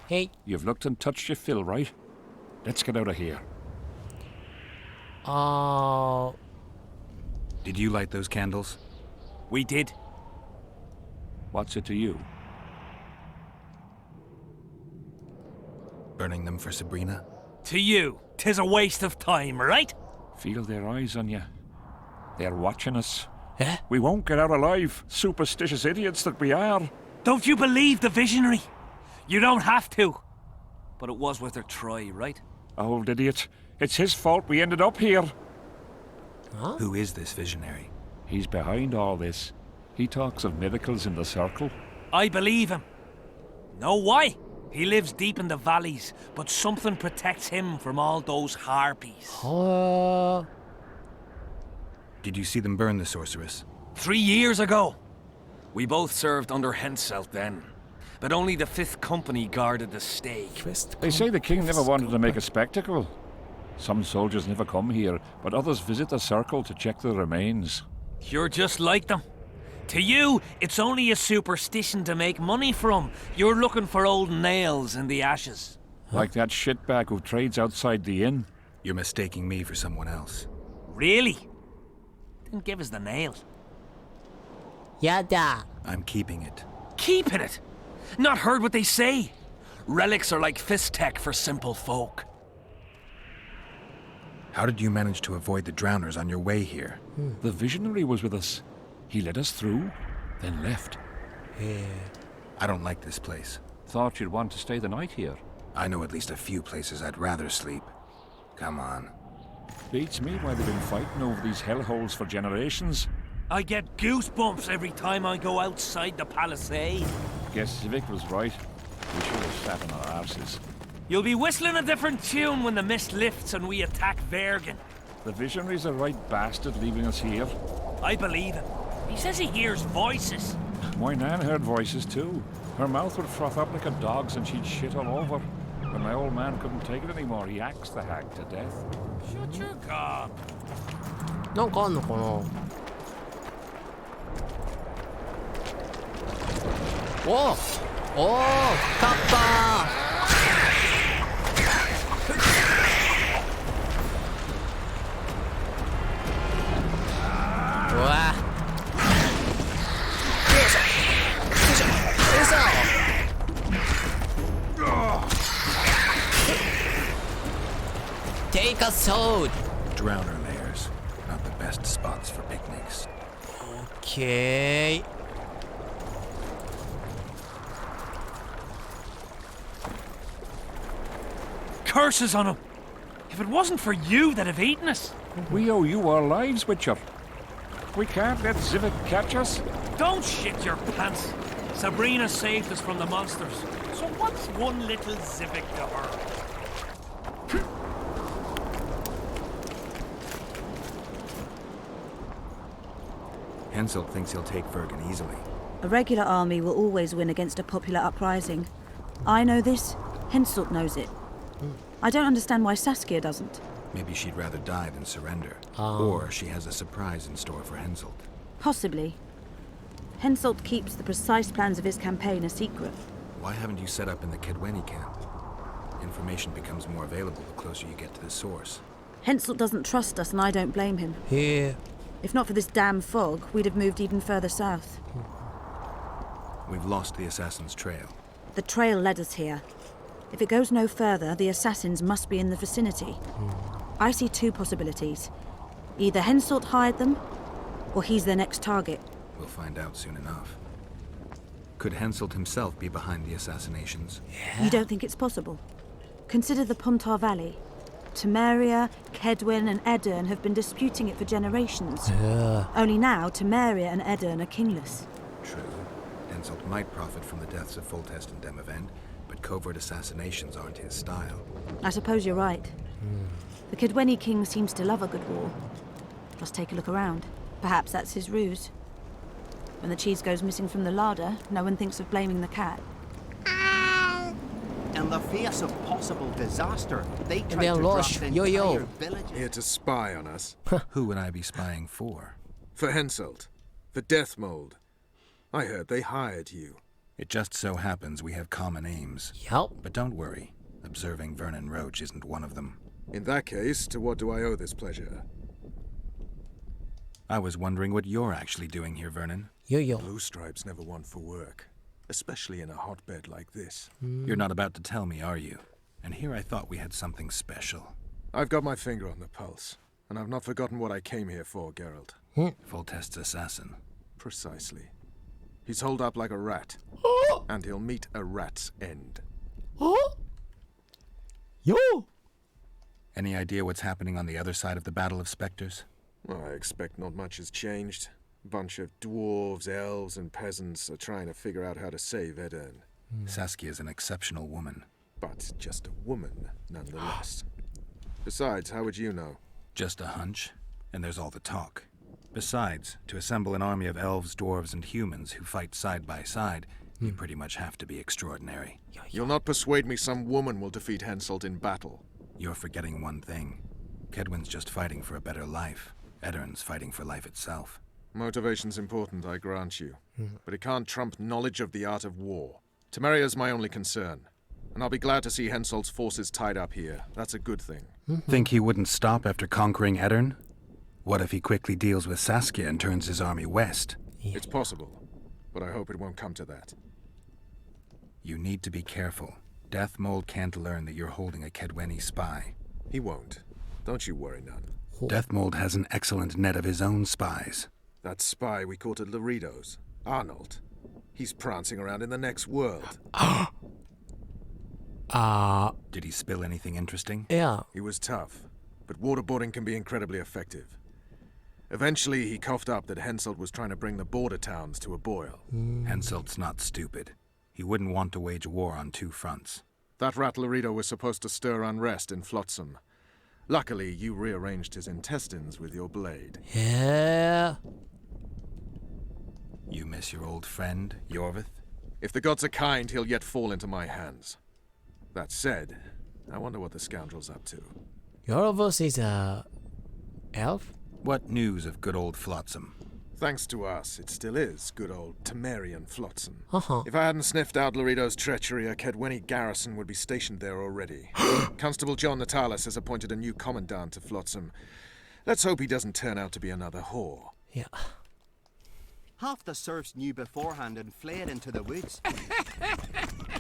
Hey. You've looked and touched your fill, right? Let's get out of here. Did you light those candles? We did. What's it to you? Burning them for Sabrina? To you, 'tis a waste of time, right? Feel their eyes on you. They're watching us. Eh? We won't get out alive, superstitious idiots that we are. Don't you believe the visionary? You don't have to. But it was worth a try, right? Old idiot. It's his fault we ended up here. Huh? Who is this visionary? He's behind all this. He talks of miracles in the circle. I believe him. Know why? He lives deep in the valleys, but something protects him from all those harpies. Did you see them burn the sorceress? 3 years ago. We both served under Henselt then, but only the 5th Company guarded the stake. They say the king never wanted to make a spectacle. Some soldiers never come here, but others visit the circle to check the remains. You're just like them. To you, it's only a superstition to make money from. You're looking for old nails in the ashes. Like that shitbag who trades outside the inn. You're mistaking me for someone else. Really? Then give us the nails. Yada. I'm keeping it. Keeping it? Not heard what they say. Relics are like fist tech for simple folk. How did you manage to avoid the drowners on your way here? The visionary was with us. He led us through, then left. I don't like this place. Thought you'd want to stay the night here. I know at least a few places I'd rather sleep. Come on. Beats me why they've been fighting over these hellholes for generations. I get goosebumps every time I go outside the palisade. Guess Civic was right. We should have sat on our arses. You'll be whistling a different tune when the mist lifts and we attack Vergen. The visionary's a right bastard leaving us here. I believe him. He says he hears voices. My nan heard voices too. Her mouth would froth up like a dog's and she'd shit all over. When my old man couldn't take it anymore, he axed the hag to death. Shut your gob. なんかあんのかな。おお、おお、勝ったー。うわ。Take a sword. Drowner lairs. Not the best spots for picnics. Okay. Curses on him! If it wasn't for you, they'd have eaten us. We owe you our lives, Witcher. We can't let Civic catch us. Don't shit your pants. Sabrina saved us from the monsters. So what's one little Civic to her? Henselt thinks he'll take Vergen easily. A regular army will always win against a popular uprising. I know this. Henselt knows it. I don't understand why Saskia doesn't. Maybe she'd rather die than surrender. Or she has a surprise in store for Henselt. Possibly. Henselt keeps the precise plans of his campaign a secret. Why haven't you set up in the Kedweni camp? Information becomes more available the closer you get to the source. Henselt doesn't trust us and I don't blame him. Here. If not for this damn fog, we'd have moved even further south. We've lost the assassin's trail. The trail led us here. If it goes no further, the assassins must be in the vicinity. I see two possibilities. Either Henselt hired them, or he's their next target. We'll find out soon enough. Could Henselt himself be behind the assassinations? You don't think it's possible? Consider the Pontar Valley. Temeria, Kedwen and Edirn have been disputing it for generations. Only now, Temeria and Edirn are kingless. True. Henselt might profit from the deaths of Foltest and Demavend, but covert assassinations aren't his style. I suppose you're right. The Kedweni king seems to love a good war. Just take a look around. Perhaps that's his ruse. When the cheese goes missing from the larder, no one thinks of blaming the cat. In the face of possible disaster, they tried they're to drop lost. the Yo-yo. entire village. Here to spy on us. Who would I be spying for? For Henselt. For Death Mold. I heard they hired you. It just so happens we have common aims. Yep. But don't worry, observing Vernon Roach isn't one of them. In that case, to what do I owe this pleasure? I was wondering what you're actually doing here, Vernon. Yo. Blue Stripes never want for work, especially in a hotbed like this. You're not about to tell me, are you? And here I thought we had something special. I've got my finger on the pulse, and I've not forgotten what I came here for, Geralt. Foltest's assassin. Precisely. He's holed up like a rat, and he'll meet a rat's end. Yo. Any idea what's happening on the other side of the Battle of Spectres? Well, I expect not much has changed. A bunch of dwarves, elves, and peasants are trying to figure out how to save Edirne. Saskia's an exceptional woman. But just a woman, nonetheless. Besides, how would you know? Just a hunch, and there's all the talk. Besides, to assemble an army of elves, dwarves, and humans who fight side by side, you pretty much have to be extraordinary. You'll not persuade me some woman will defeat Henselt in battle. You're forgetting one thing. Kedwen's just fighting for a better life. Edirne's fighting for life itself. Motivation's important, I grant you. But it can't trump knowledge of the art of war. Temeria's my only concern. And I'll be glad to see Henselt's forces tied up here. That's a good thing. Think he wouldn't stop after conquering Edirne? What if he quickly deals with Saskia and turns his army west? It's possible, but I hope it won't come to that. You need to be careful. Death Mold can't learn that you're holding a Kedweni spy. He won't. Don't you worry none. Death Mold has an excellent net of his own spies. That spy we caught at Laredo's, Arnold. He's prancing around in the next world. Did he spill anything interesting? Yeah. He was tough, but waterboarding can be incredibly effective. Eventually, he coughed up that Henselt was trying to bring the border towns to a boil. Henselt's not stupid. He wouldn't want to wage war on two fronts. That rat Laredo was supposed to stir unrest in Flotsam. Luckily, you rearranged his intestines with your blade. Yeah. You miss your old friend, Yorvith? If the gods are kind, he'll yet fall into my hands. That said, I wonder what the scoundrel's up to. Yorvith is a elf? What news of good old Flotsam? Thanks to us, it still is good old Temerian Flotsam. Uh-huh. If I hadn't sniffed out Laredo's treachery, a Kedweni garrison would be stationed there already. Constable John Natalis has appointed a new commandant to Flotsam. Let's hope he doesn't turn out to be another whore. Yeah. Half the serfs knew beforehand and fled into the woods.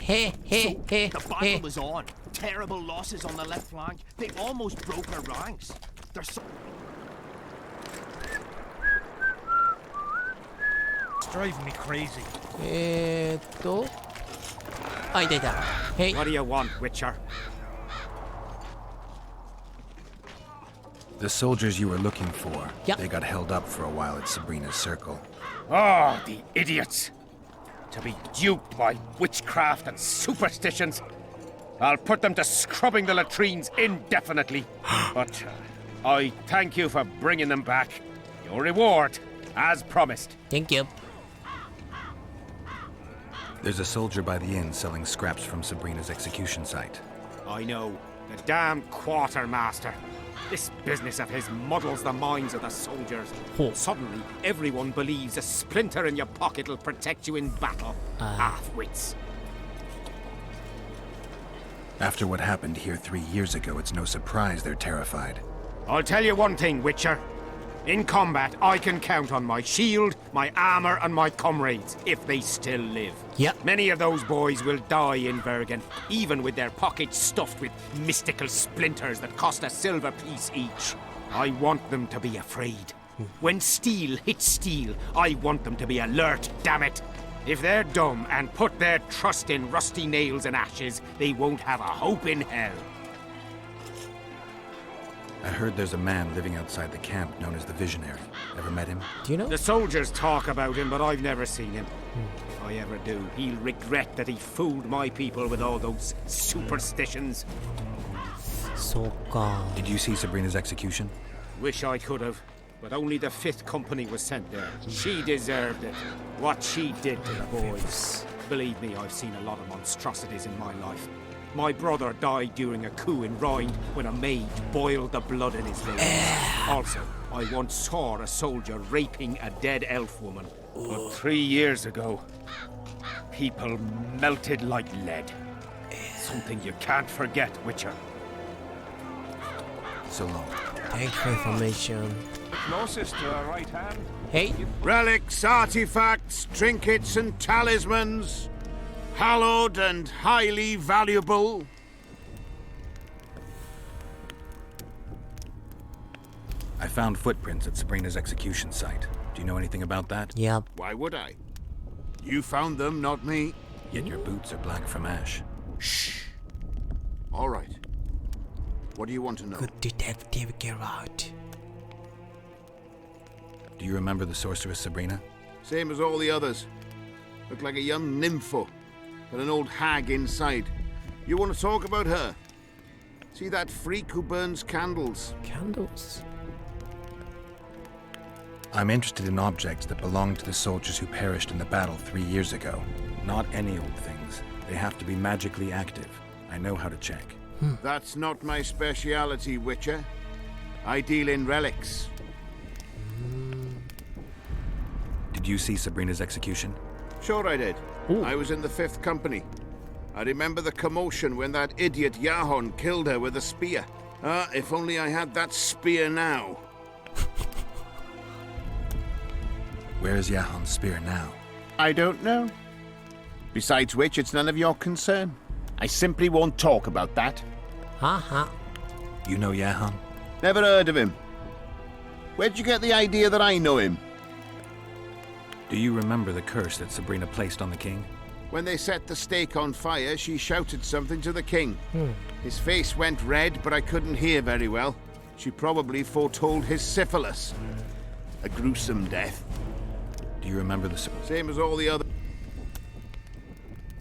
Hey. The battle was on. Terrible losses on the left flank. They almost broke our ranks. There's so It's driving me crazy. いたいた。Hey. What do you want, Witcher? The soldiers you were looking for. Yep. They got held up for a while at Sabrina's circle. Oh, the idiots! To be duped by witchcraft and superstitions. I'll put them to scrubbing the latrines indefinitely. But I thank you for bringing them back. Your reward, as promised. Thank you. There's a soldier by the inn selling scraps from Sabrina's execution site. I know. The damn quartermaster. This business of his muddles the minds of the soldiers. Suddenly, everyone believes a splinter in your pocket will protect you in battle. Half-wits. After what happened here 3 years ago, it's no surprise they're terrified. I'll tell you one thing, Witcher. In combat, I can count on my shield, my armor, and my comrades, if they still live. Yep. Many of those boys will die in Bergen, even with their pockets stuffed with mystical splinters that cost a silver piece each. I want them to be afraid. When steel hits steel, I want them to be alert, damn it. If they're dumb and put their trust in rusty nails and ashes, they won't have a hope in hell. I heard there's a man living outside the camp known as the Visionary. Ever met him? Do you know? The soldiers talk about him, but I've never seen him. If I ever do, he'll regret that he fooled my people with all those superstitions. そうか。 Did you see Sabrina's execution? Wish I could have, but only the 5th Company was sent there. She deserved it. What she did to the boys. Believe me, I've seen a lot of monstrosities in my life. My brother died during a coup in Rhine when a mage boiled the blood in his veins. Also, I once saw a soldier raping a dead elf woman. But 3 years ago, people melted like lead. Something you can't forget, Witcher. So long. Thanks for information. Closest to her right hand. Hey, Relics, artifacts, trinkets, and talismans. Hallowed and highly valuable. I found footprints at Sabrina's execution site. Do you know anything about that? yep. Why would I? You found them, not me. Yet your boots are black from ash. Shh. All right. What do you want to know? Good detective Geralt. Do you remember the sorceress Sabrina? Same as all the others. Looked like a young nympho, but an old hag inside. You want to talk about her? See that freak who burns candles? Candles. I'm interested in objects that belong to the soldiers who perished in the battle 3 years ago. Not any old things. They have to be magically active. I know how to check. That's not my speciality, Witcher. I deal in relics. Did you see Sabrina's execution? Sure I did. I was in the 5th Company. I remember the commotion when that idiot Yahon killed her with a spear. If only I had that spear now. Where is Yahon's spear now? I don't know. Besides which, it's none of your concern. I simply won't talk about that. Haha. You know Yahon? Never heard of him. Where'd you get the idea that I know him? Do you remember the curse that Sabrina placed on the king? When they set the stake on fire, she shouted something to the king. His face went red, but I couldn't hear very well. She probably foretold his syphilis. A gruesome death. Do you remember the... Same as all the other.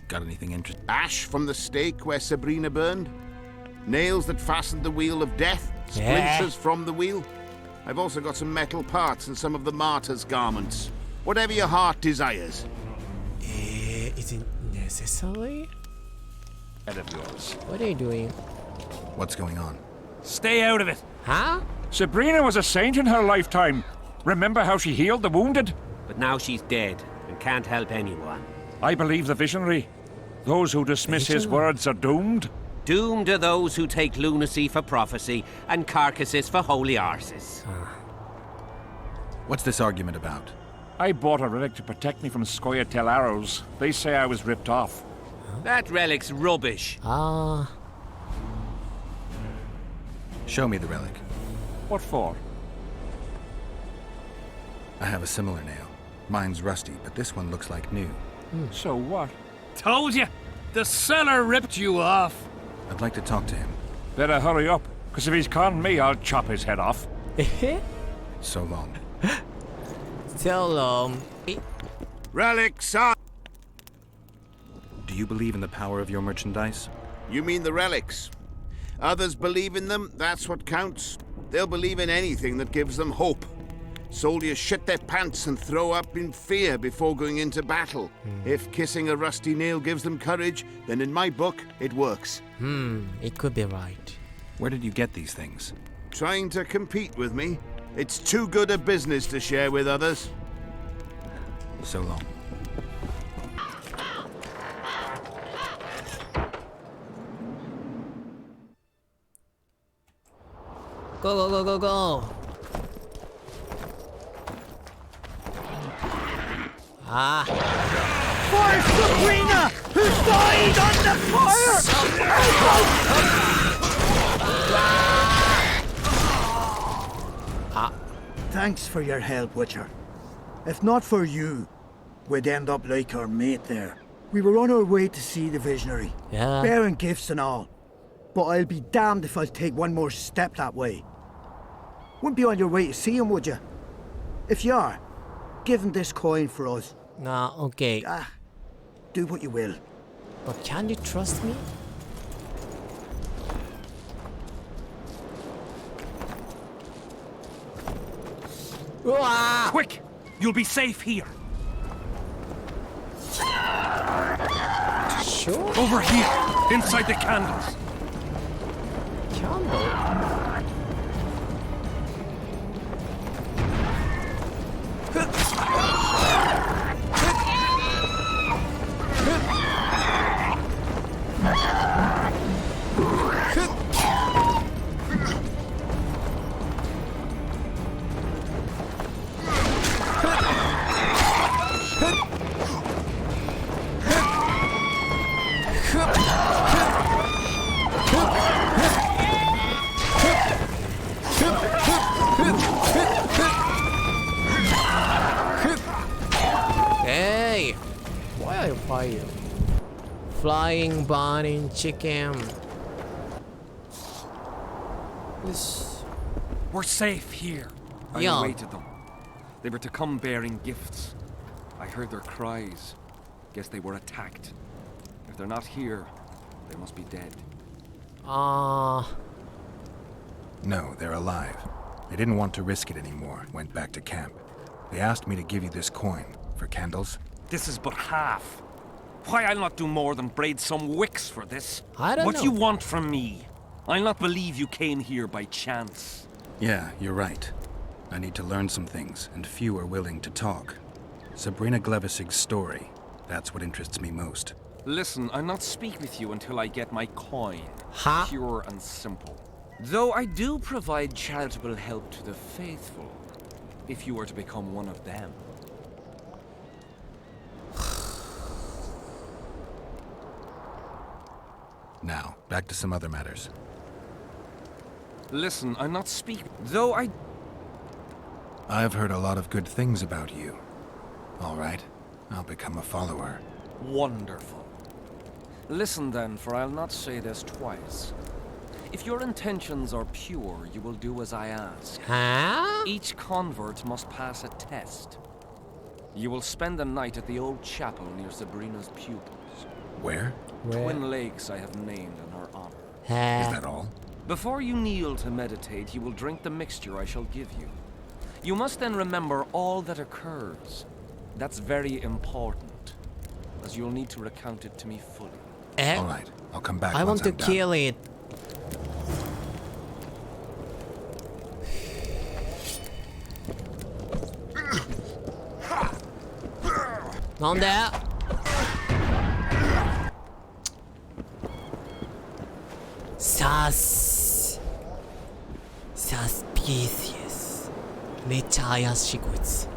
Got anything interesting? Ash from the stake where Sabrina burned. Nails that fastened the wheel of death. Splinters from the wheel. I've also got some metal parts and some of the martyr's garments. Whatever your heart desires. Is it necessary? Head of yours. What are you doing? What's going on? Stay out of it. Huh? Sabrina was a saint in her lifetime. Remember how she healed the wounded? But now she's dead and can't help anyone. I believe the visionary. Those who dismiss his Visionary? words are doomed. Doomed are those who take lunacy for prophecy and carcasses for holy arses. What's this argument about? I bought a relic to protect me from Scoia'tael arrows. They say I was ripped off. That relic's rubbish. Ah. Show me the relic. What for? I have a similar nail. Mine's rusty, but this one looks like new. So what? Told you. The seller ripped you off. I'd like to talk to him. Better hurry up, because if he's conned me, I'll chop his head off. So long. So, Relics are... Do you believe in the power of your merchandise? You mean the relics? Others believe in them, that's what counts. They'll believe in anything that gives them hope. Soldiers shit their pants and throw up in fear before going into battle. If kissing a rusty nail gives them courage, then in my book, it works. it could be right. Where did you get these things? Trying to compete with me? It's too good a business to share with others. So long. Go, go, go, go, go. Ah. For Sabrina, who died on the fire! Thanks for your help, Witcher. If not for you, we'd end up like our mate there. We were on our way to see the visionary, Yeah. bearing gifts and all. But I'll be damned if I'll take one more step that way. Wouldn't be on your way to see him, would you? If you are, give him this coin for us. Nah, okay. Do what you will. But can you trust me? Wah! Quick! You'll be safe here. Sure. Over here, inside the candles. Candle. you? Flying burning chicken. This. We're safe here. I Yeah. awaited them. They were to come bearing gifts. I heard their cries. Guess they were attacked. If they're not here, they must be dead. No, they're alive. They didn't want to risk it anymore, went back to camp. They asked me to give you this coin for candles. This is but half. Why, I'll not do more than braid some wicks for this. I don't What know. you want from me? I'll not believe you came here by chance. Yeah, you're right. I need to learn some things, and few are willing to talk. Sabrina Glevisig's story, that's what interests me most. Listen, I'll not speak with you until I get my coin. Huh? Pure and simple. Though I do provide charitable help to the faithful, if you were to become one of them. Now, back to some other matters. Listen, I'm not speaking. Though I've heard a lot of good things about you. All right, I'll become a follower. Wonderful. Listen then, for I'll not say this twice. If your intentions are pure, you will do as I ask. Huh? Each convert must pass a test. You will spend the night at the old chapel near Sabrina's pupils. Where? Twin lakes I have named in her honor. Is that all? Before you kneel to meditate, you will drink the mixture I shall give you. You must then remember all that occurs. That's very important, as you'll need to recount it to me fully. All right, I'll come back I once want to I'm done. kill it. Not that. Suspicious. めっちゃ怪しいこいつ。